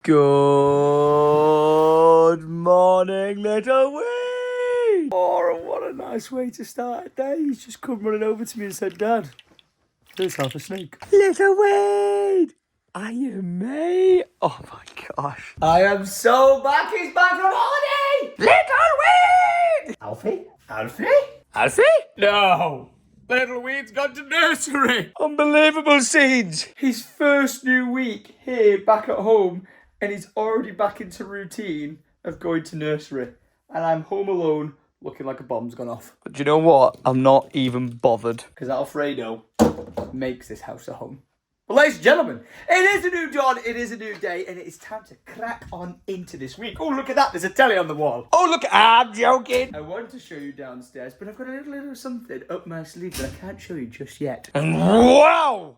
Good morning, little weed. Oh, what a nice way to start a day. He's just come running over to me and said, Dad, here's half a snake. Little weed, are you me? Oh my gosh. I am so back. He's back from holiday. Little weed. Alfie? Alfie? Alfie? No. Little Weed's gone to nursery. Unbelievable scenes. His first new week here back at home, and he's already back into routine of going to nursery. And I'm home alone looking like a bomb's gone off. But do you know what? I'm not even bothered. Because Alfredo makes this house a home. Well, ladies and gentlemen, it is a new dawn, it is a new day, and it is time to crack on into this week. Oh, look at that, there's a telly on the wall. Oh, look, I'm joking. I want to show you downstairs, but I've got a little something up my sleeve that I can't show you just yet. And wow!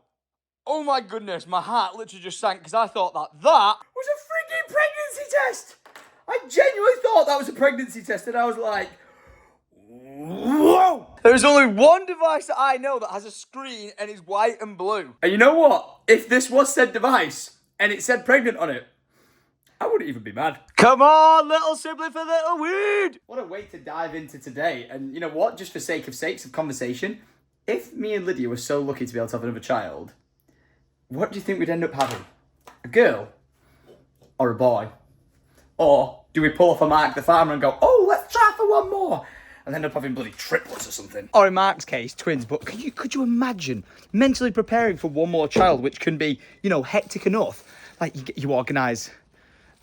Oh my goodness, my heart literally just sank because I thought that was a freaking pregnancy test. I genuinely thought that was a pregnancy test, and I was like, whoa! There's only one device that I know that has a screen and is white and blue. And you know what? If this was said device and it said pregnant on it, I wouldn't even be mad. Come on, little sibling for little weed. What a way to dive into today. And you know what? Just for sakes of conversation, if me and Lydia were so lucky to be able to have another child, what do you think we'd end up having? A girl or a boy? Or do we pull off a Mark the Farmer and go, oh, let's try for one more? And end up having bloody triplets or something. Or in Mark's case, twins. But could you imagine mentally preparing for one more child, which can be, you know, hectic enough? Like, you organise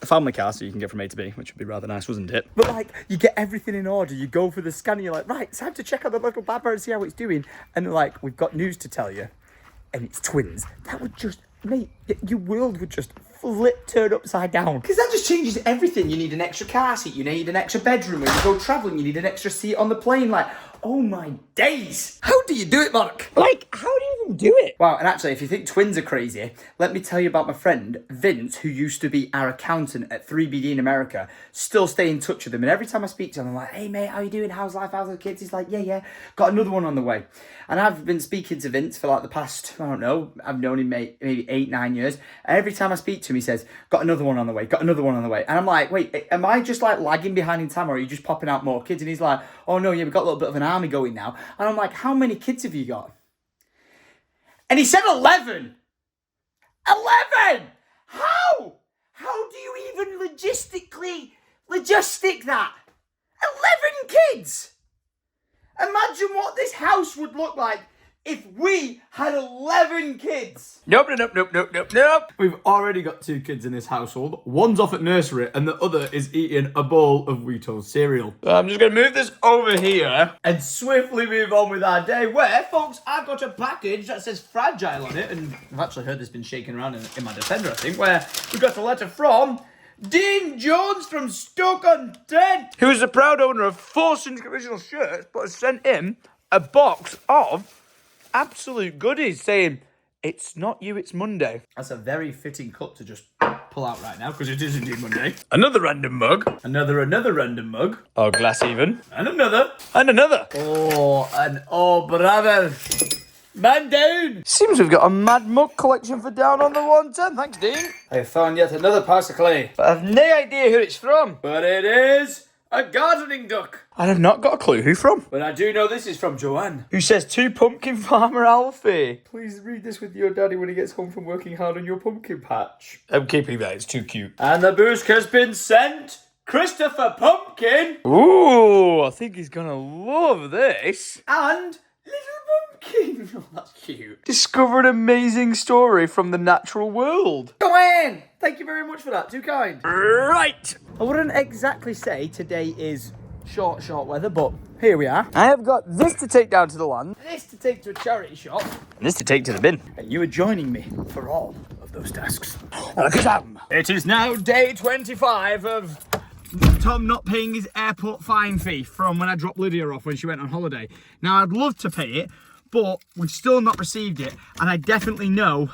the family car so you can get from A to B, which would be rather nice, wasn't it? But, like, you get everything in order. You go for the scan and you're like, right, it's time to check out the little bad bird and see how it's doing. And they're like, we've got news to tell you. And it's twins. That would just, mate, your world would just turn upside down. Because that just changes everything. You need an extra car seat. You need an extra bedroom. When you go travelling, you need an extra seat on the plane. Like, oh my days. How do you do it, Mark? Like, how do you even do it? Wow, and actually, if you think twins are crazy, let me tell you about my friend, Vince, who used to be our accountant at 3BD in America. Still stay in touch with him. And every time I speak to him, I'm like, hey, mate, how you doing? How's life? How's the kids? He's like, yeah. Got another one on the way. And I've been speaking to Vince for like the past, I don't know, I've known him maybe 8-9 years. And every time I speak to him, he says, got another one on the way, got another one on the way. And I'm like, wait, am I just like lagging behind in time, or are you just popping out more kids? And he's like, oh no, yeah, we've got a little bit of an army going now. And I'm like, how many kids have you got? And he said 11. 11! How? How do you even logistic that? 11 kids! Imagine what this house would look like if we had 11 kids. Nope. We've already got 2 kids in this household. One's off at nursery and the other is eating a bowl of Wheatos cereal. So I'm just going to move this over here and swiftly move on with our day where, folks, I've got a package that says fragile on it. And I've actually heard this been shaking around in my Defender, I think, where we've got a letter from Dean Jones from Stoke-on-Trent, who is the proud owner of 4 Syndicate original shirts, but has sent him a box of absolute goodies saying, it's not you, it's Monday. That's a very fitting cut to just pull out right now, because it is indeed Monday. Another random mug. Another random mug. Oh, glass even. And another. Oh, brother. Man down! Seems we've got a mad mug collection for down on the 110. Thanks, Dean. I have found yet another piece of clay, but I've no idea who it's from. But it is a gardening duck. And I've not got a clue who from. But I do know this is from Joanne, who says, to Pumpkin Farmer Alfie, please read this with your daddy when he gets home from working hard on your pumpkin patch. I'm keeping that, it's too cute. And the boost has been sent. Christopher Pumpkin. Ooh, I think he's gonna love this. And Little Pumpkin. Oh, that's cute. Discover an amazing story from the natural world. Joanne, thank you very much for that. Too kind. Right. I wouldn't exactly say today is short weather, but here we are. I have got this to take down to the land, this to take to a charity shop, and this to take to the bin. And you are joining me for all of those tasks. It is now day 25 of Tom not paying his airport fine fee from when I dropped Lydia off when she went on holiday. Now, I'd love to pay it, but we've still not received it, and I definitely know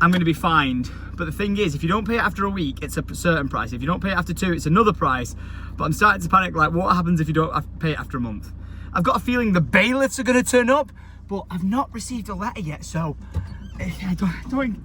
I'm going to be fined. But the thing is, if you don't pay it after a week, it's a certain price. If you don't pay it after 2, it's another price. But I'm starting to panic, like, what happens if you don't pay it after a month? I've got a feeling the bailiffs are going to turn up, but I've not received a letter yet, so I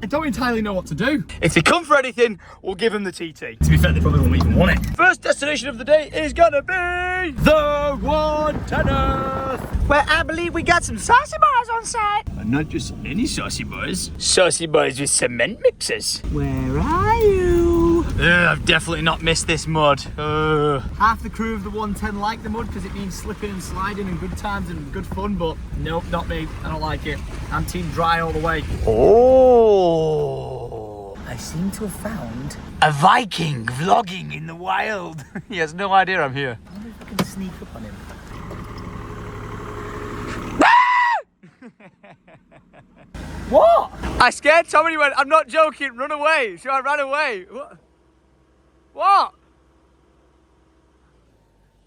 don't entirely know what to do. If they come for anything, we'll give them the TT. To be fair, they probably won't even want it. First destination of the day is gonna be the 110th, where I believe we got some saucy boys on site. And not just any saucy boys. Saucy boys with cement mixers. Where are you? I've definitely not missed this mud. Half the crew of the 110 like the mud because it means slipping and sliding and good times and good fun, but nope, not me. I don't like it. I'm team dry all the way. Oh, I seem to have found a Viking vlogging in the wild. He has no idea I'm here. I wonder if I can sneak up on him. What? I scared Tom and he went, I'm not joking, run away. So I ran away. What?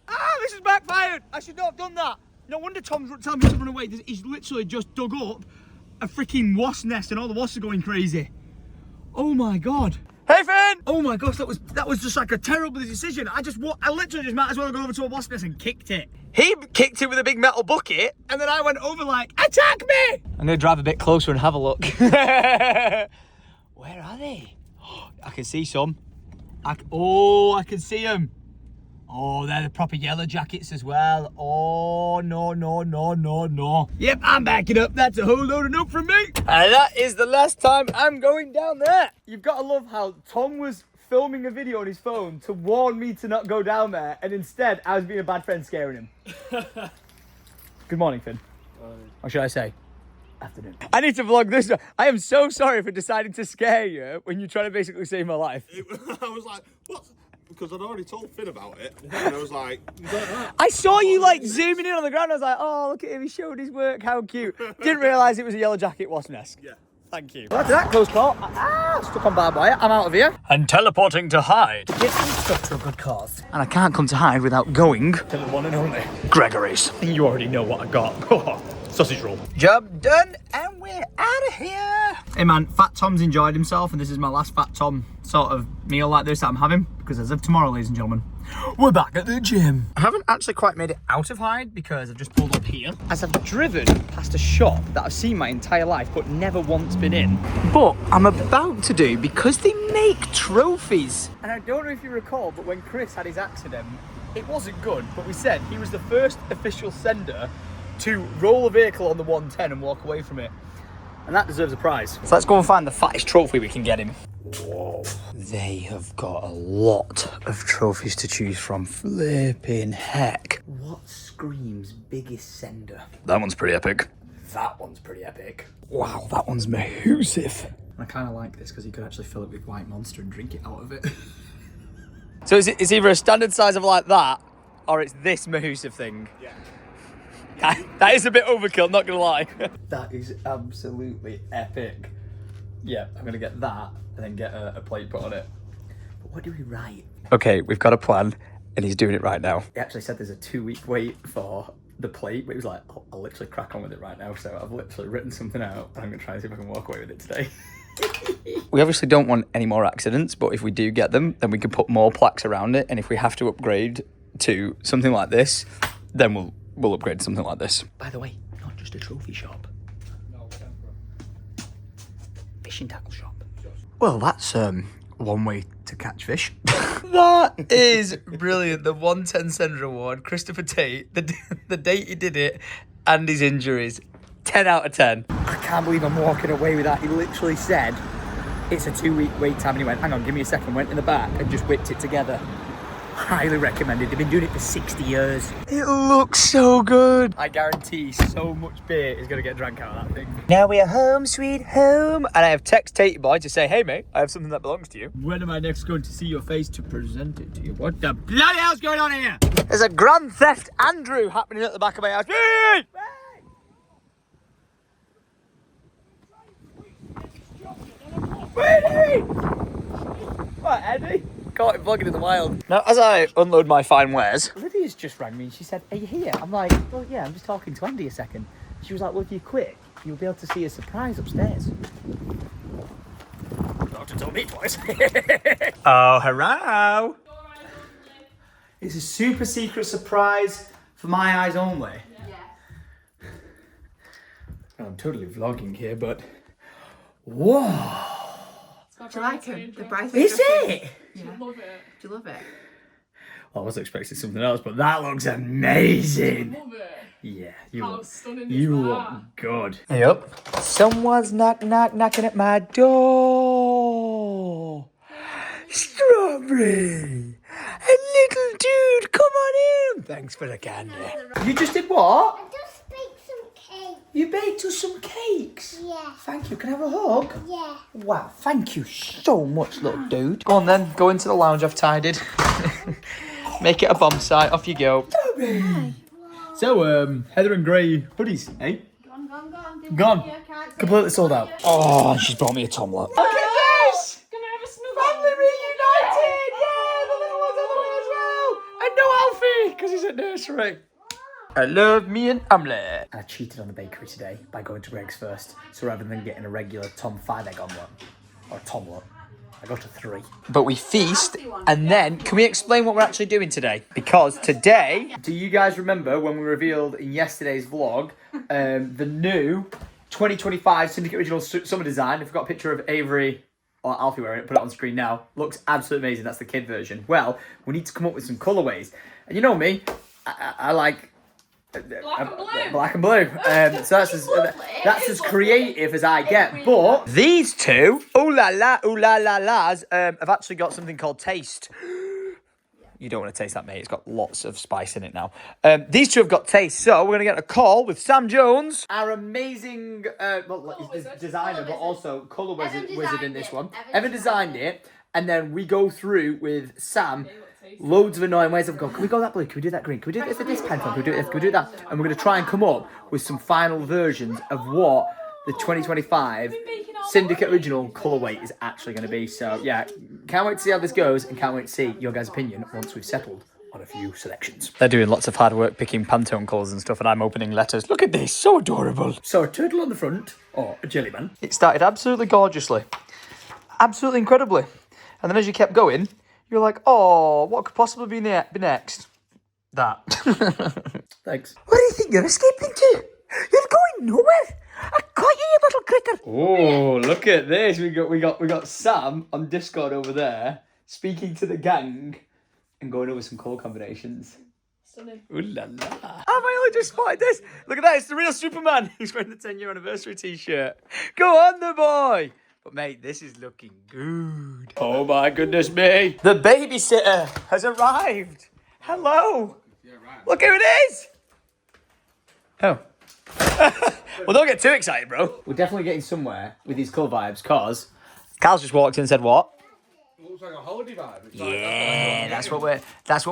Ah, this is backfired. I should not have done that. No wonder Tom's telling me to run away. He's literally just dug up a freaking wasp nest and all the wasps are going crazy. Oh my God. Hey Finn! Oh my gosh, that was just like a terrible decision. I literally just might as well have gone over to a wasp nest and kicked it. He kicked it with a big metal bucket and then I went over like, attack me! I'm gonna drive a bit closer and have a look. Where are they? I can see some. I can see them. Oh, they're the proper yellow jackets as well. Oh, no. Yep, I'm backing up. That's a whole load of note from me. And that is the last time I'm going down there. You've got to love how Tom was filming a video on his phone to warn me to not go down there. And instead, I was being a bad friend scaring him. Good morning, Finn. Or should I say, afternoon. I need to vlog this. I am so sorry for deciding to scare you when you're trying to basically save my life. I was like, what? Because I'd already told Finn about it, and I was like, I saw you like zooming in on the ground. I was like, oh, look at him, he showed his work, how cute. Didn't realise it was a yellow jacket wasp nest. Yeah. Thank you. Well, after that close call, stuck on barbed wire, I'm out of here. And teleporting to HYDE. Give some stuff to a good cause. And I can't come to HYDE without going to the one and only Gregory's. You already know what I got. Sausage roll. Job done, and we're out of here. Hey man, Fat Tom's enjoyed himself, and this is my last Fat Tom sort of meal like this that I'm having, because as of tomorrow, ladies and gentlemen, we're back at the gym. I haven't actually quite made it out of HYDE because I've just pulled up here as I've driven past a shop that I've seen my entire life but never once been in. But I'm about to do because they make trophies. And I don't know if you recall, but when Chris had his accident, it wasn't good, but we said he was the first official sender to roll a vehicle on the 110 and walk away from it. And that deserves a prize. So let's go and find the fattest trophy we can get him. Whoa. They have got a lot of trophies to choose from. Flipping heck. What screams biggest sender? That one's pretty epic. That one's pretty epic. Wow, that one's massive. I kind of like this because you could actually fill it with White Monster and drink it out of it. So it's either a standard size of like that, or it's this massive thing. Yeah. That is a bit overkill, not gonna lie. That is absolutely epic. Yeah, I'm gonna get that and then get a plate put on it. But what do we write? Okay, we've got a plan and he's doing it right now. He actually said there's a 2-week wait for the plate, but he was like, I'll literally crack on with it right now. So I've literally written something out and I'm gonna try and see if I can walk away with it today. We obviously don't want any more accidents, but if we do get them, then we can put more plaques around it. And if we have to upgrade to something like this, then we'll upgrade to something like this. By the way, not just a trophy shop. No, fishing tackle shop. Well, that's one way to catch fish. That is brilliant. The 110 Sender Award, Christopher Tate, the date he did it, and his injuries. 10 out of 10. I can't believe I'm walking away with that. He literally said, it's a 2-week wait time, and he went, hang on, give me a second, went in the back and just whipped it together. Highly recommended. They've been doing it for 60 years. It looks so good. I guarantee so much beer is going to get drank out of that thing. Now we are home, sweet home. And I have text Tatey boy to say, hey mate, I have something that belongs to you. When am I next going to see your face to present it to you? What the bloody hell's going on here? There's a Grand Theft Andrew happening at the back of my house. Hey! Hey! What, Eddie? Caught him vlogging in the wild. Now, as I unload my fine wares, Lydia's just rang me and she said, are you here? I'm like, well, yeah, I'm just talking to Andy a second. She was like, well, if you're quick, you'll be able to see a surprise upstairs. Not to tell me twice. Oh, hello. It's a super secret surprise for my eyes only. Yeah. I'm totally vlogging here, but Whoa. Do you like them? The bridesmaid Is dresses. it? Yeah. I love it. Do you love it? Well, I was expecting something else, but that looks amazing. I love it. Yeah, you How look, stunning you is look that? good. Yep. Someone's knocking at my door. Strawberry. A little dude, come on in. Thanks for the candy. You just did what? I just baked some cake. You baked us some cakes. Yeah. Thank you. Can I have a hug? Yeah. Wow, thank you so much, little dude. Go on then, go into the lounge I've tidied. Make it a bomb site, off you go. So, Heather and Grey hoodies, eh? Gone. Completely sold out. Oh, she's brought me a tumbler. Look at this! Gonna have a snuggle. Family reunited! Yeah, the little one's on the way as well! And no Alfie, because he's at nursery. I love me an omelette. I cheated on the bakery today by going to Greg's first. So rather than getting a regular Tom 5-egg omelette, or tomlet, I got a 3. But we feast, and then, can we explain what we're actually doing today? Because today, do you guys remember when we revealed in yesterday's vlog, the new 2025 Syndicate Original Summer Design? If we've got a picture of Avery or Alfie wearing it, put it on screen now. Looks absolutely amazing, that's the kid version. Well, we need to come up with some colourways. And you know me, I like... Black and blue. So that's as creative as I get. But these two, ooh la la las, have actually got something called taste. You don't want to taste that, mate. It's got lots of spice in it now. These two have got taste, so we're going to get a call with Sam Jones, our amazing designer, but also colour wizard in this one. Evan designed it, and then we go through with Sam. Loads of annoying ways of going, can we go that blue? Can we do that green? Can we do this at this Pantone? Can we do this? Can we do that? And we're going to try and come up with some final versions of what the 2025 Syndicate Original colourway is actually going to be. So, yeah, can't wait to see how this goes and can't wait to see your guys' opinion once we've settled on a few selections. They're doing lots of hard work picking Pantone colours and stuff, and I'm opening letters. Look at this, so adorable. So, a turtle on the front, or a jelly man. It started absolutely gorgeously. Absolutely incredibly. And then as you kept going, you're like, oh, what could possibly be next? That. Thanks. Where do you think you're escaping to? You're going nowhere. I caught you, you little critter. Oh, look at this. We got Sam on Discord over there speaking to the gang and going over some colour combinations. Stunning. Ooh la la. Have I only just spotted this? Look at that. It's the real Superman. He's wearing the 10-year anniversary t-shirt. Go on, the boy. But mate, this is looking good. Oh my goodness me. The babysitter has arrived. Hello. Yeah, right. Look who it is. Oh. Well, don't get too excited, bro. We're definitely getting somewhere with these colour vibes, cause Carl's just walked in and said what? It looks like a holiday vibe. It's Yeah, that's what we're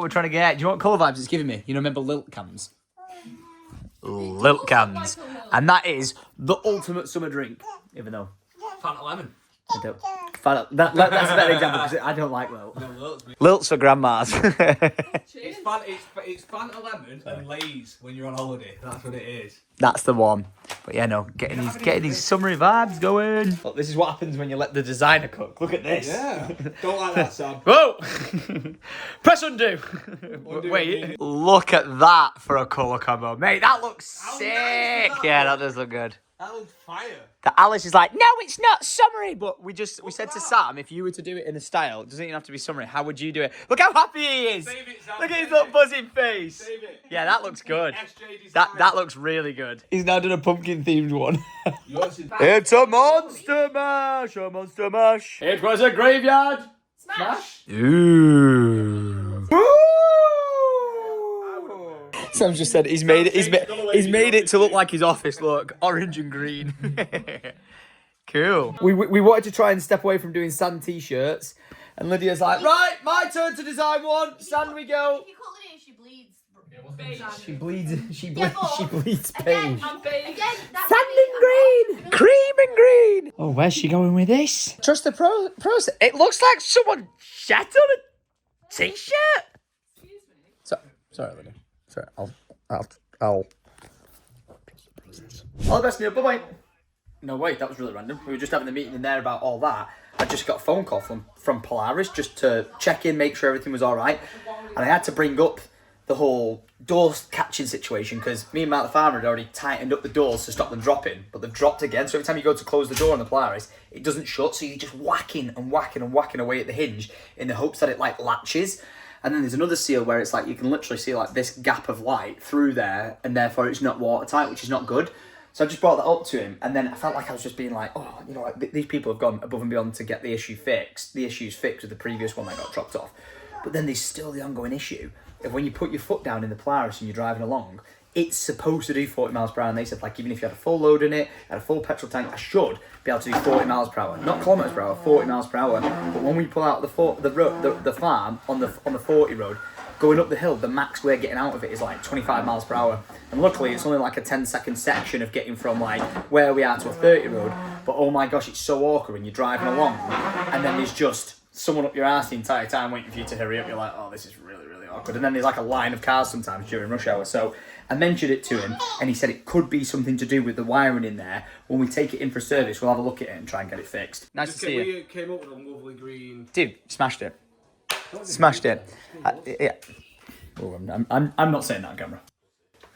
trying to get. Do you know what colour vibes it's giving me? You know, remember Lilt cans? Lilt cans. And that is the ultimate summer drink, even though Fanta lemon. I don't. That's a better example because I don't like Lilt. Lilt's for grandmas. It's Fanta lemon and Lay's when you're on holiday. That's what it is. That's the one. But yeah, no, getting these summery vibes going. Look, this is what happens when you let the designer cook. Look at this. Yeah. Don't like that, Sam. Whoa! Press undo. Wait, look at that for a colour combo. Mate, that looks sick. Yeah, that does look good. That looks fire. That Alice is like, no, it's not summery. But we said to Sam, if you were to do it in a style, it doesn't even have to be summery. How would you do it? Look how happy he is. Save it, Sam. Look at his little buzzing face. Save it. Yeah, that looks good. SJ design. That looks really good. He's now done a pumpkin themed one. It's a monster mash, a monster mash. It was a graveyard smash. Ooh. Sam just said he's made it to look like his office look, orange and green. Cool. We wanted to try and step away from doing sand t-shirts, and Lydia's like, right, my turn to design one. Sand we go. If you call it in, she bleeds. She bleeds beige. I'm beige. Sand and green, cream and green. Oh, where's she going with this? Trust the process. It looks like someone shat on a t-shirt. Excuse me. Sorry, Lydia. Sorry, I'll. All the best, Neil. Bye bye. No, wait, that was really random. We were just having a meeting in there about all that. I just got a phone call from Polaris just to check in, make sure everything was all right, and I had to bring up the whole door catching situation, because me and Matt the farmer had already tightened up the doors to stop them dropping, but they've dropped again. So every time you go to close the door on the Polaris, it doesn't shut, so you're just whacking and whacking and whacking away at the hinge in the hopes that it like latches. And then there's another seal where it's like you can literally see like this gap of light through there, and therefore it's not watertight, which is not good. So I just brought that up to him, and then I felt like I was just being like, oh, you know, like these people have gone above and beyond to get the issue fixed. The issue's fixed with the previous one that got chopped off. But then there's still the ongoing issue of when you put your foot down in the Polaris and you're driving along, it's supposed to do 40 miles per hour. And they said, like, even if you had a full load in it, had a full petrol tank, I should be able to do 40 miles per hour. Not kilometers per hour, 40 miles per hour. But when we pull out the farm on the 40 road, going up the hill, the max we're getting out of it is like 25 miles per hour. And luckily, it's only like a 10-second section of getting from like where we are to a 30 road. But oh my gosh, it's so awkward when you're driving along, and then there's just someone up your ass the entire time waiting for you to hurry up. You're like, oh, this is really, really awkward. And then there's like a line of cars sometimes during rush hour. So I mentioned it to him, and he said it could be something to do with the wiring in there. When we take it in for service, we'll have a look at it and try and get it fixed. Nice to see you. We came up with a lovely green. Dude, smashed it. Smashed it. Yeah. Oh, I'm not saying that on camera.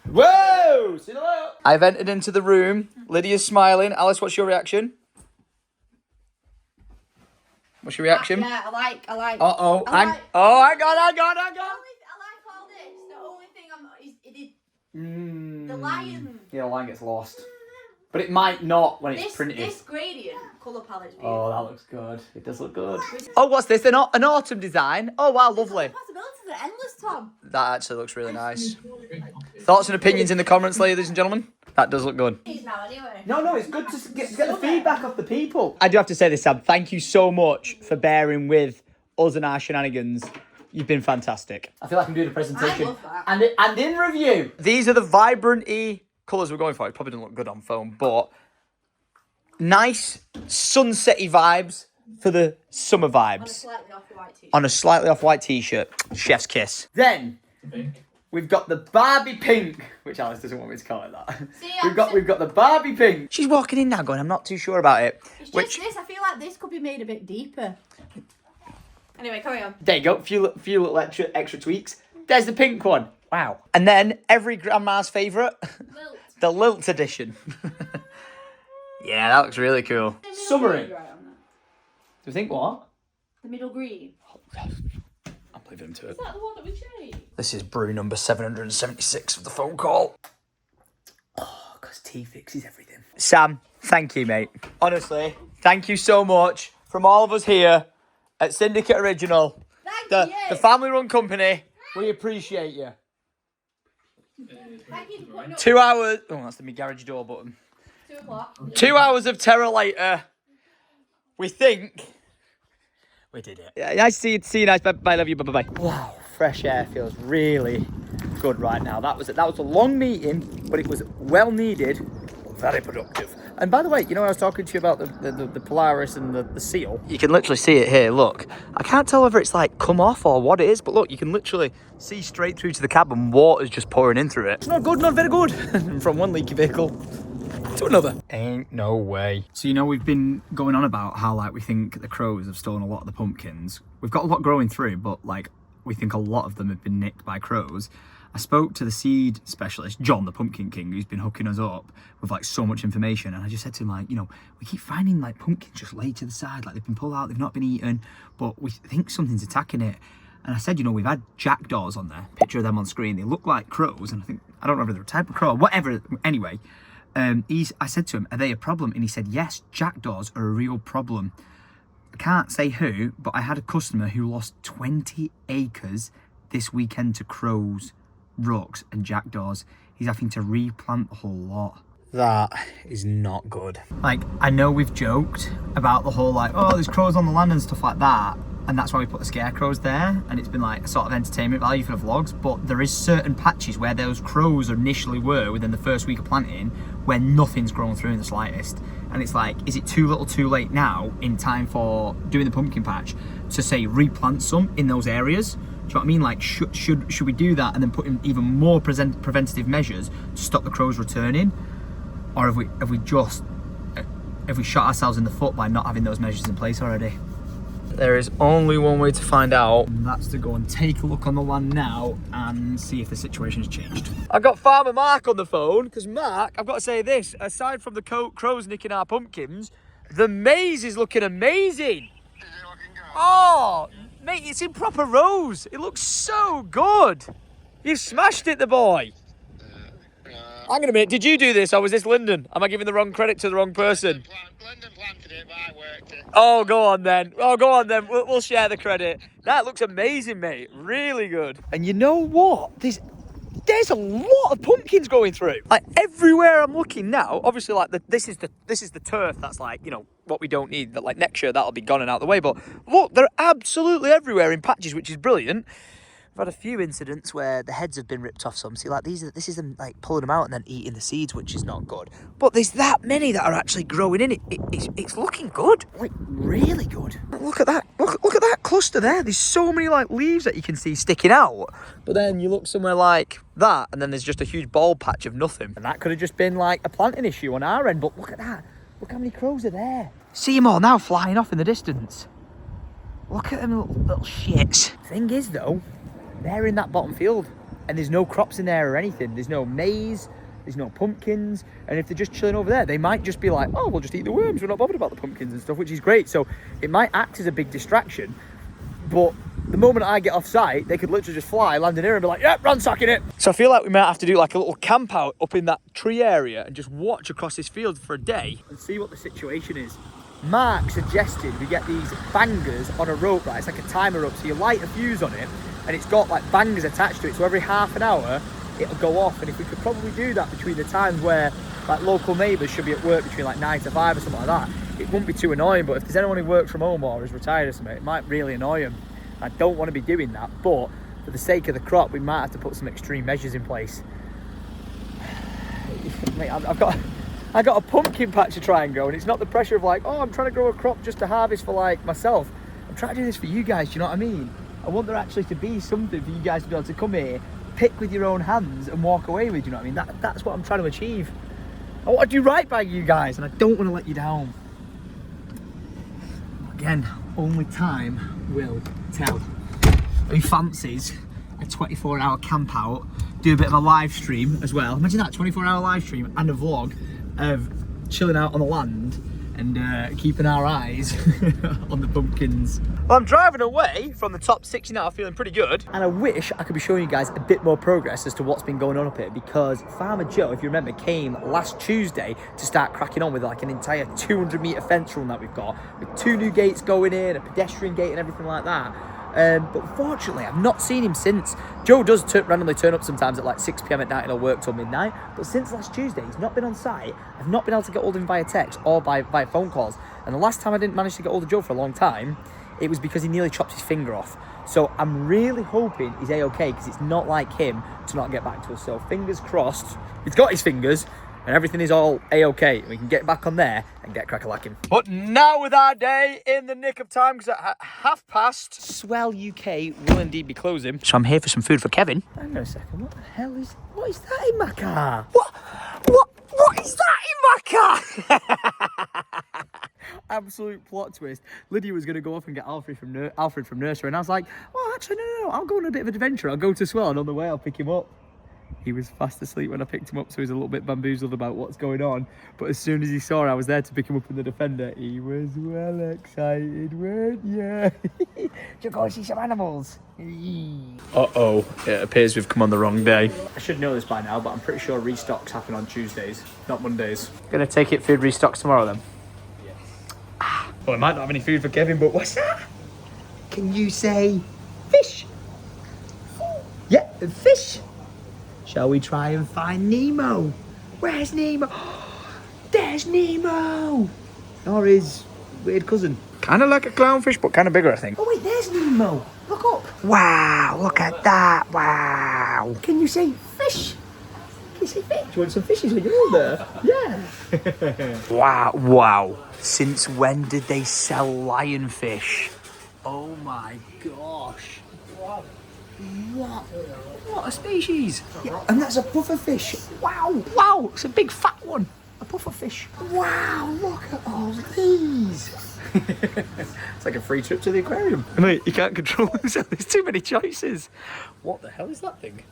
Whoa! See you later. I've entered into the room. Lydia's smiling. Alice, what's your reaction? What's your reaction? Yeah, I like. Uh-oh. I like I got. I like all this. The only thing the lion. Yeah, the line gets lost. But it might not when it's printed. This gradient colour palette's beautiful. Oh, that looks good. It does look good. Oh, what's this? An autumn design? Oh, wow, lovely. The possibilities are endless, Tom. That actually looks really nice. Thoughts and opinions in the comments, ladies and gentlemen? That does look good. Now, anyway. No, it's good to get the feedback off the people. I do have to say this, Sam. Thank you so much for bearing with us and our shenanigans. You've been fantastic. I feel like I'm doing a presentation. I love that. And in review. These are the vibrant-y colours we're going for. It probably doesn't look good on phone, but nice sunset-y vibes for the summer vibes. On a slightly off-white t-shirt. Chef's kiss. Then we've got the Barbie pink, which Alice doesn't want me to call it that. See, we've got the Barbie pink. She's walking in now going, I'm not too sure about it. It's just this. I feel like this could be made a bit deeper. Anyway, carry on. There you go. Few little extra tweaks. There's the pink one. Wow. And then every grandma's favourite, the Lilt edition. Yeah, that looks really cool. Summery. Do you think what? The middle green. I'm leaving him to it. Is that the one that we changed? This is brew number 776 of the phone call. Oh, because tea fixes everything. Sam, thank you, mate. Honestly, thank you so much from all of us here at Syndicate Original. Thank you. The family-run company. We appreciate you. Thank you for putting up 2 hours. Oh, that's the me garage door button. 2 o'clock. 2 hours of terror later. We think we did it. Yeah, nice to see you. Nice. Bye. Love you. Bye. Wow, fresh air feels really good right now. That was a long meeting, but it was well needed, very productive. And by the way, you know, I was talking to you about the Polaris and the seal. You can literally see it here. Look, I can't tell whether it's like come off or what it is, but look, you can literally see straight through to the cab and water's just pouring in through it. It's not good, not very good. From one leaky vehicle to another. Ain't no way. So, you know, we've been going on about how, like, we think the crows have stolen a lot of the pumpkins. We've got a lot growing through, but, like, we think a lot of them have been nicked by crows. I spoke to the seed specialist, John, the Pumpkin King, who's been hooking us up with, like, so much information. And I just said to him, like, you know, we keep finding, like, pumpkins just laid to the side. Like, they've been pulled out, they've not been eaten, but we think something's attacking it. And I said, you know, we've had jackdaws on there. Picture of them on screen. They look like crows. And I don't know if they're a type of crow or whatever. Anyway, I said to him, are they a problem? And he said, yes, jackdaws are a real problem. I can't say who, but I had a customer who lost 20 acres this weekend to crows, rooks and jackdaws. He's having to replant the whole lot. That is not good. Like, I know we've joked about the whole, like, oh, there's crows on the land and stuff like that. And that's why we put the scarecrows there. And it's been like a sort of entertainment value for the vlogs. But there is certain patches where those crows initially were within the first week of planting where nothing's grown through in the slightest. And it's like, is it too little too late now in time for doing the pumpkin patch to say replant some in those areas? Do you know what I mean? Like, should we do that and then put in even more preventative measures to stop the crows returning? Or have we shot ourselves in the foot by not having those measures in place already? There is only one way to find out, and that's to go and take a look on the land now and see if the situation has changed. I've got Farmer Mark on the phone, because Mark, I've got to say this, aside from the crows nicking our pumpkins, the maize is looking amazing. Oh, mate, it's in proper rows. It looks so good. You've smashed it, the boy. Hang on a minute, did you do this or was this Lyndon? Am I giving the wrong credit to the wrong person? Lyndon planted it, but I worked it. Oh, go on then. Oh, go on then. We'll share the credit. That looks amazing, mate. Really good. And you know what? There's a lot of pumpkins going through. Like everywhere I'm looking now, obviously like this is the turf that's like, you know, what we don't need. That like next year that'll be gone and out of the way. But look, they're absolutely everywhere in patches, which is brilliant. I've had a few incidents where the heads have been ripped off some. See, like this is them like pulling them out and then eating the seeds, which is not good. But there's that many that are actually growing in it. It's looking good, like really good. Look at that! Look at that cluster there. There's so many like leaves that you can see sticking out. But then you look somewhere like that, and then there's just a huge bald patch of nothing. And that could have just been like a planting issue on our end. But look at that! Look how many crows are there. See them all now flying off in the distance. Look at them little shits. Thing is though, they're in that bottom field and there's no crops in there or anything. There's no maize, there's no pumpkins. And if they're just chilling over there, they might just be like, oh, we'll just eat the worms. We're not bothered about the pumpkins and stuff, which is great. So it might act as a big distraction. But the moment I get off site, they could literally just fly, land in here and be like, yep, ransacking it. So I feel like we might have to do like a little camp out up in that tree area and just watch across this field for a day and see what the situation is. Mark suggested we get these bangers on a rope, right? It's like a timer rope, so you light a fuse on it and it's got like bangers attached to it, so every half an hour it'll go off. And if we could probably do that between the times where like local neighbours should be at work between like 9 to 5 or something like that, it wouldn't be too annoying. But if there's anyone who works from home or is retired or something, it might really annoy them. I don't want to be doing that, but for the sake of the crop we might have to put some extreme measures in place. Mate, I've got a pumpkin patch to try and grow, and it's not the pressure of like, oh, I'm trying to grow a crop just to harvest for like myself. I'm trying to do this for you guys, do you know what I mean? I want there actually to be something for you guys to be able to come here, pick with your own hands and walk away with, you know what I mean? That's what I'm trying to achieve. I want to do right by you guys and I don't want to let you down. Again, only time will tell. Who fancies a 24-hour camp out, do a bit of a live stream as well. Imagine that, 24-hour live stream and a vlog of chilling out on the land and keeping our eyes on the pumpkins. Well, I'm driving away from the top 60 now, feeling pretty good. And I wish I could be showing you guys a bit more progress as to what's been going on up here, because Farmer Joe, if you remember, came last Tuesday to start cracking on with like an entire 200-metre fence run that we've got, with 2 new gates going in, a pedestrian gate and everything like that. But fortunately, I've not seen him since. Joe does randomly turn up sometimes at like 6 PM at night and he'll work till midnight. But since last Tuesday, he's not been on site. I've not been able to get hold of him via text or by phone calls. And the last time I didn't manage to get hold of Joe for a long time, it was because he nearly chopped his finger off. So I'm really hoping he's A-okay, because it's not like him to not get back to us. So fingers crossed, he's got his fingers and everything is all A-okay. We can get back on there and get crack-a-lacking. But now with our day in the nick of time, because at 1:30, Swell UK will indeed be closing. So I'm here for some food for Kevin. Hang on a second, what is that in my car? What is that in my car? Absolute plot twist. Lydia was going to go off and get Alfred from nursery, and I was like, well, actually, no, I'll go on a bit of an adventure. I'll go to Swell, and on the way I'll pick him up. He was fast asleep when I picked him up, so he was a little bit bamboozled about what's going on. But as soon as he saw I was there to pick him up in the Defender, he was well excited, weren't you? You're going to see some animals. Uh-oh, it appears we've come on the wrong day. I should know this by now, but I'm pretty sure restocks happen on Tuesdays, not Mondays. Gonna take it food restocks tomorrow then? Yes. Well, I might not have any food for Kevin, but what's that? Can you say fish? Yeah, fish. Shall we try and find Nemo? Where's Nemo? There's Nemo! Or his weird cousin. Kind of like a clownfish, but kind of bigger, I think. Oh wait, there's Nemo. Look up. Wow, look at that. Wow. Can you say fish? Can you say fish? Do you want some fishes when you're older? Yeah. Wow. Since when did they sell lionfish? Oh my gosh. What a species! Yeah, and that's a pufferfish. Wow, it's a big fat one. A pufferfish. Wow, look at all these. It's like a free trip to the aquarium. Mate, you can't control yourself. There's too many choices. What the hell is that thing?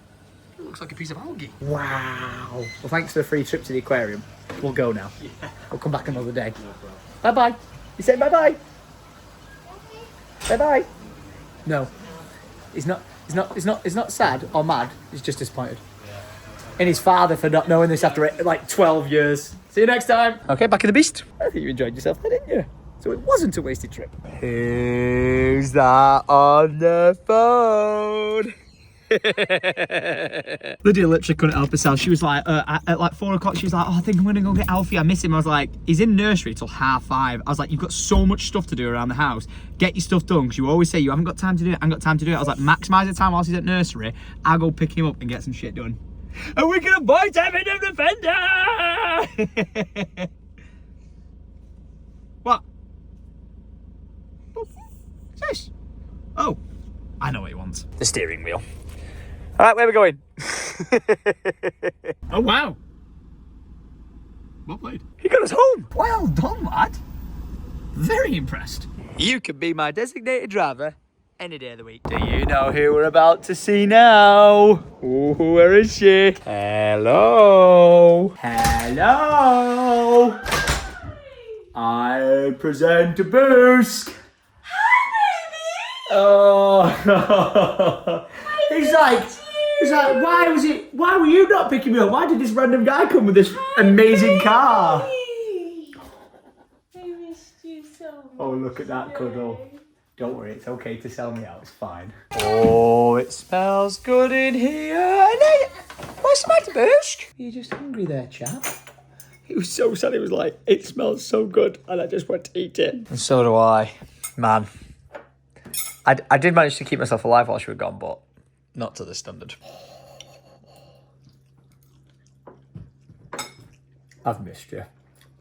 It looks like a piece of algae. Wow. Well, thanks for the free trip to the aquarium. We'll go now. Yeah. We'll come back another day. No bye-bye. You say bye-bye? Bye-bye. No. He's not sad or mad. He's just disappointed. In his father for not knowing this after like 12 years. See you next time. Okay, back in the beast. I think you enjoyed yourself there, didn't you? So it wasn't a wasted trip. Who's that on the phone? Lydia literally couldn't help herself. She was like, at like 4 o'clock, she was like, oh, I think I'm gonna go get Alfie. I miss him. I was like, he's in nursery till 5:30. I was like, you've got so much stuff to do around the house. Get your stuff done, because you always say you haven't got time to do it, I haven't got time to do it. I was like, maximise the time whilst he's at nursery. I'll go pick him up and get some shit done. And we're gonna buy time in the fender. What? What's this? Oh, I know what he wants. The steering wheel. All right, where are we going? Oh, wow. Well played. He got us home. Well done, lad. Very impressed. You can be my designated driver any day of the week. Do you know who we're about to see now? Ooh, where is she? Hello. Hello. I present a Boosk. Hi, baby. Oh. He's like, why were you not picking me up? Why did this random guy come with this amazing car? I missed you so much. Oh, look at that cuddle. Don't worry, it's okay to sell me out, it's fine. Oh, it smells good in here. What's the matter, Boosk? Are you just hungry there, chap? He was so sad, he was like, it smells so good, and I just want to eat it. And so do I. Man. I did manage to keep myself alive while she was gone, but not to this standard. I've missed you.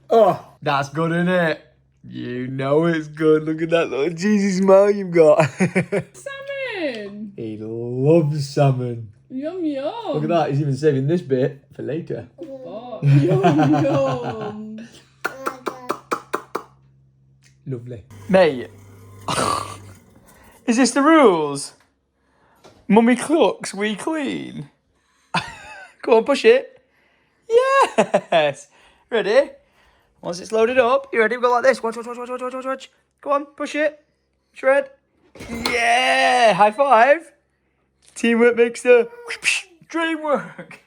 Oh, that's good, innit? You know it's good. Look at that little cheesy smile you've got. Salmon! He loves salmon. Yum yum! Look at that, he's even saving this bit for later. Oh, yum yum! Lovely. Mate, is this the rules? Mummy cooks, we clean. Go on, push it. Yes. Ready? Once it's loaded up, you ready? We'll go like this. Watch. Go on, push it. Shred. Yeah. High five. Teamwork makes the dream work.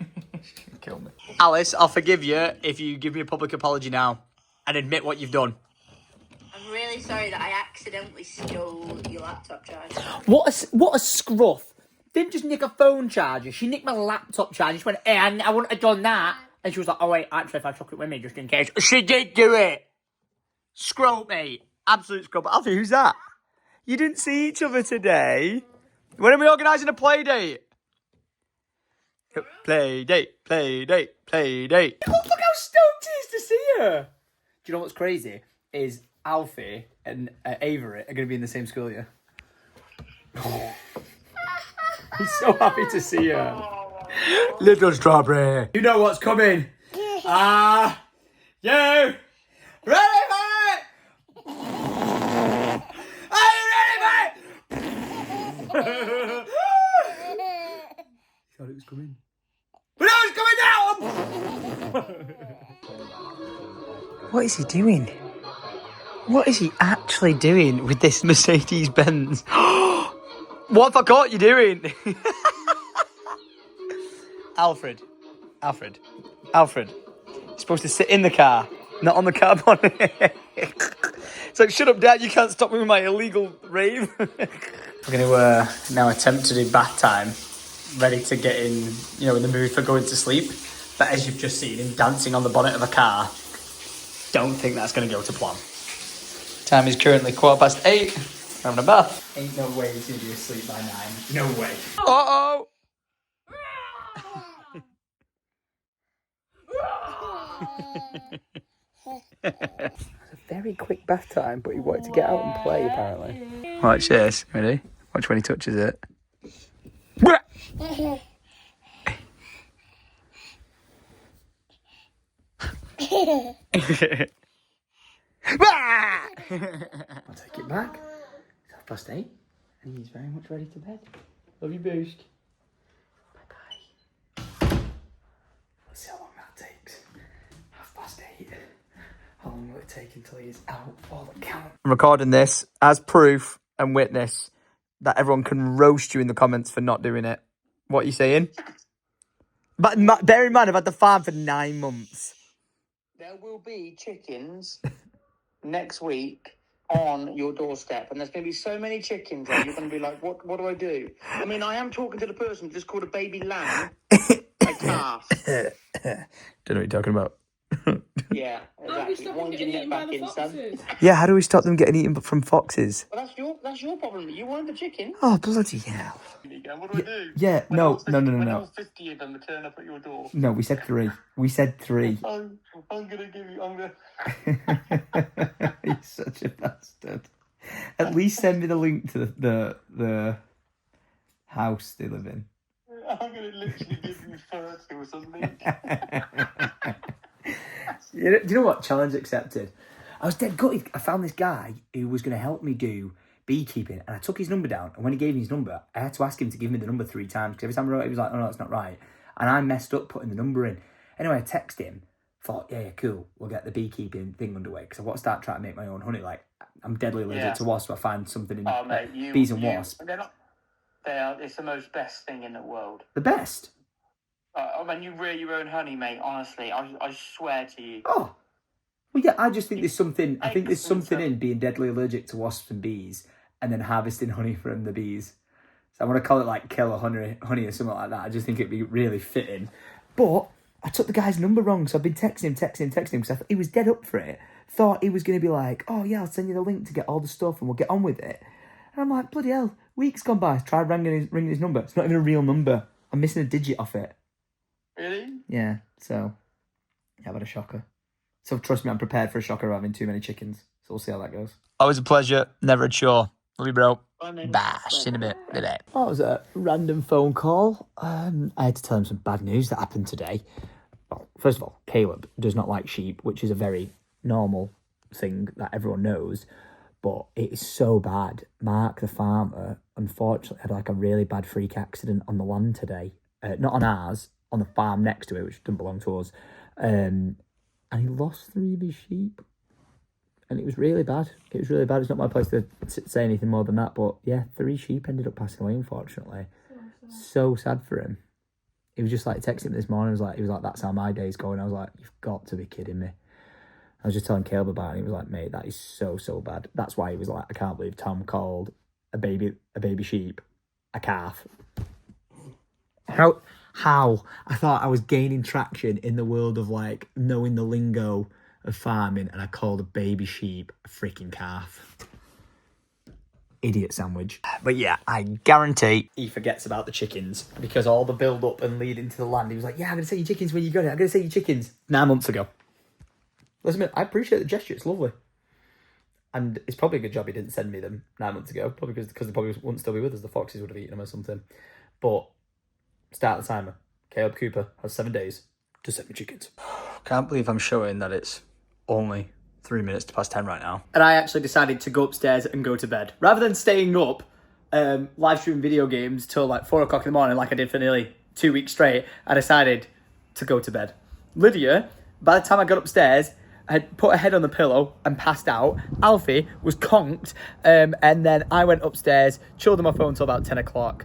Kill me. Alice, I'll forgive you if you give me a public apology now and admit what you've done. I'm really sorry that I accidentally stole your laptop charger. What a scruff. Didn't just nick a phone charger. She nicked my laptop charger. She went, hey, I wouldn't have done that. And she was like, oh wait, actually if I took it with me just in case. She did do it. Scroll, mate. Absolute scroll. But Alfie, who's that? You didn't see each other today. When are we organising a play date? Play date. Oh, look how stoked he is to see her. Do you know what's crazy? Is Alfie and Avery are going to be in the same school year. He's so happy to see her. Little strawberry. You know what's coming. You ready for it? Are you ready for it? Thought it was coming. But now it's coming down! What is he doing? What is he actually doing with this Mercedes Benz? What have I caught you doing? Alfred. You're supposed to sit in the car, not on the car bonnet. It's like, shut up, Dad, you can't stop me with my illegal rave. We're going to now attempt to do bath time, ready to get in, in the mood for going to sleep. But as you've just seen him dancing on the bonnet of a car, don't think that's going to go to plan. Time is currently 8:15. Having a bath. Ain't no way he's going to be asleep by 9. No way. Uh-oh! It's a very quick bath time, but he wanted to get out and play, apparently. Watch this. Ready? Watch when he touches it. I'll take it back. It's 8:30 and he's very much ready to bed. Love you, Boost. Bye-bye. Let's see how long that takes. 8:30. How long will it take until he's out all the count? I'm recording this as proof and witness that everyone can roast you in the comments for not doing it. What are you saying? But bear in mind, I've had the farm for 9 months. There will be chickens next week on your doorstep, and there's going to be so many chickens there, you're going to be like, what do I do? I mean, I am talking to the person who just called a baby lamb a calf. Don't know what you're talking about. Yeah, How do we exactly. stop Why them don't you getting get eaten by back the in, son? foxes? Yeah, how do we stop them getting eaten from foxes? Well, that's your problem. You wanted the chicken. Oh, bloody hell. What do I do? Yeah, no. When all 50 of them turn up at your door. No, we said 3. We said 3. I'm going to give you... He's such a bastard. At least send me the link to the house they live in. I'm going to literally give you 30 or something. Do you know what? Challenge accepted. I was dead gutted. I found this guy who was going to help me do beekeeping, and I took his number down, and when he gave me his number, I had to ask him to give me the number 3 times, because every time I wrote it, he was like, oh no, that's not right. And I messed up putting the number in. Anyway, I texted him, thought, yeah, cool, we'll get the beekeeping thing underway, because I want to start trying to make my own honey. Like, I'm deadly allergic to wasps, so I find something in bees and wasps. It's the most best thing in the world. The best? When you rear your own honey, mate, honestly, I swear to you. Oh. Well, yeah, I just think there's something, in being deadly allergic to wasps and bees, and then harvesting honey from the bees. So I want to call it like killer honey or something like that. I just think it'd be really fitting. But I took the guy's number wrong, so I've been texting him, because I thought he was dead up for it. Thought he was going to be like, oh yeah, I'll send you the link to get all the stuff and we'll get on with it. And I'm like, bloody hell, weeks gone by, tried ringing his number. It's not even a real number. I'm missing a digit off it. Really? Yeah, so, yeah, I've had a shocker. So trust me, I'm prepared for a shocker of having too many chickens. So we'll see how that goes. Always a pleasure, never a chore. Love you, bro. Bye, see you in a bit. That was a random phone call. I had to tell him some bad news that happened today. Well, first of all, Caleb does not like sheep, which is a very normal thing that everyone knows. But it is so bad. Mark, the farmer, unfortunately had like a really bad freak accident on the land today. Not on ours, on the farm next to it, which doesn't belong to us. And he lost 3 of his sheep. And it was really bad. It's not my place to say anything more than that. But yeah, 3 sheep ended up passing away, unfortunately. So sad for him. He was just like texting me this morning. He was like, that's how my day's going. I was like, you've got to be kidding me. I was just telling Caleb about it, and he was like, mate, that is so, so bad. That's why he was like, I can't believe Tom called a baby sheep a calf. How? I thought I was gaining traction in the world of like knowing the lingo of farming, and I called a baby sheep a freaking calf. Idiot sandwich. But yeah, I guarantee he forgets about the chickens, because all the build up and lead into the land, he was like, yeah, I'm going to say your chickens when you got it. I'm going to say your chickens 9 months ago. Listen, I appreciate the gesture. It's lovely. And it's probably a good job he didn't send me them 9 months ago. Probably because they probably wouldn't still be with us. The foxes would have eaten them or something. But start the timer. Caleb Cooper has 7 days to send me chickens. Can't believe I'm showing that it's only 3 minutes to past 10 right now. And I actually decided to go upstairs and go to bed. Rather than staying up, live streaming video games till like 4 o'clock in the morning like I did for nearly 2 weeks straight, I decided to go to bed. Lydia, by the time I got upstairs, I had put her head on the pillow and passed out. Alfie was conked, and then I went upstairs, chilled on my phone till about 10 o'clock.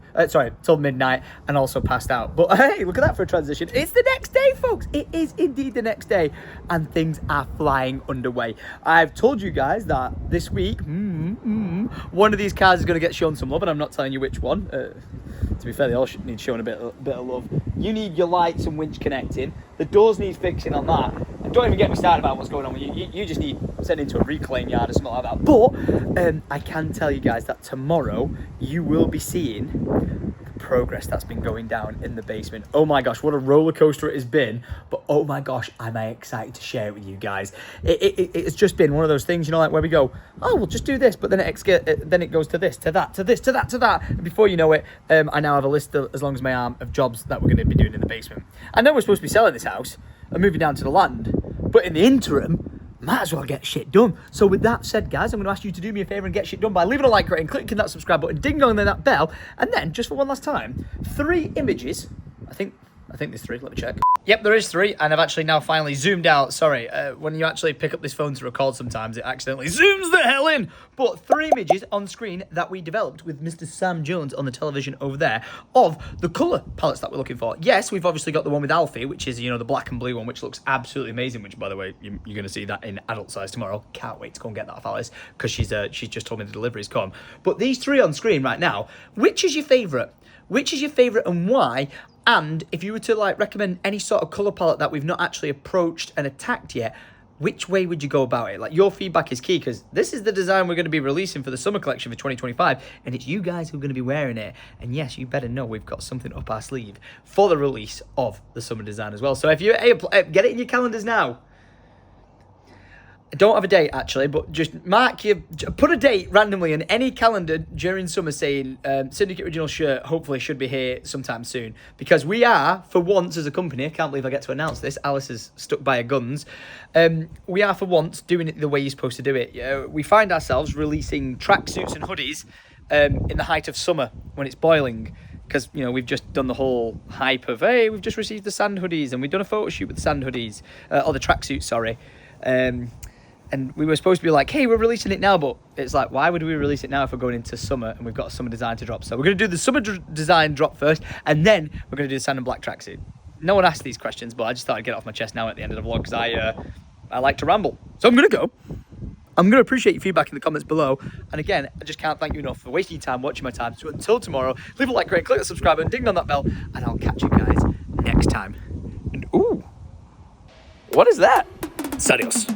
Till midnight, and also passed out. But hey, look at that for a transition. It's the next day, folks. It is indeed the next day, and things are flying underway. I've told you guys that this week, one of these cars is going to get shown some love, and I'm not telling you which one. To be fair, they all need showing a bit of love. You need your lights and winch connecting. The doors need fixing on that. And don't even get me started about what's going on with you. You just need sending to a reclaim yard or something like that. But I can tell you guys that tomorrow you will be seeing the progress that's been going down in the basement. Oh my gosh, what a roller coaster it has been. But oh my gosh, am I excited to share it with you guys. It's just been one of those things, you know, like where we go, oh, we'll just do this, but then it goes to this, to that, to this, to that, to that. And before you know it, I now have a list as long as my arm of jobs that we're going to be doing in the basement. I know we're supposed to be selling this house and moving down to the land, but in the interim, might as well get shit done. So with that said, guys, I'm going to ask you to do me a favour and get shit done by leaving a like rating, clicking that subscribe button, ding dong, and then that bell, and then, just for one last time, 3 images. I think there's 3, let me check. Yep, there is 3, and I've actually now finally zoomed out. Sorry, when you actually pick up this phone to record sometimes, it accidentally zooms the hell in. But 3 images on screen that we developed with Mr. Sam Jones on the television over there of the colour palettes that we're looking for. Yes, we've obviously got the one with Alfie, which is, you know, the black and blue one, which looks absolutely amazing, which, by the way, you're going to see that in adult size tomorrow. Can't wait to go and get that off Alice, because she's just told me the delivery's come. But these 3 on screen right now, which is your favourite? Which is your favourite and why? And if you were to like recommend any sort of colour palette that we've not actually approached and attacked yet, which way would you go about it? Like, your feedback is key, because this is the design we're going to be releasing for the summer collection for 2025, and it's you guys who are going to be wearing it. And yes, you better know we've got something up our sleeve for the release of the summer design as well. So if you get it in your calendars now. I don't have a date, actually, but just put a date randomly in any calendar during summer saying Syndicate Original shirt hopefully should be here sometime soon. Because we are, for once as a company, I can't believe I get to announce this, Alice is stuck by her guns, we are for once doing it the way you're supposed to do it. We find ourselves releasing tracksuits and hoodies in the height of summer when it's boiling. Because, you know, we've just done the whole hype of, hey, we've just received the sand hoodies, and we've done a photo shoot with the sand hoodies, or the tracksuits, sorry. And we were supposed to be like, hey, we're releasing it now, but it's like, why would we release it now if we're going into summer and we've got a summer design to drop? So we're going to do the summer design drop first, and then we're going to do the sand and black tracksuit. No one asked these questions, but I just thought I'd get it off my chest now at the end of the vlog, because I like to ramble. So I'm going to go. I'm going to appreciate your feedback in the comments below. And again, I just can't thank you enough for wasting your time watching my time. So until tomorrow, leave a like, rate, click the subscribe button, ding on that bell, and I'll catch you guys next time. And ooh, what is that? Adios.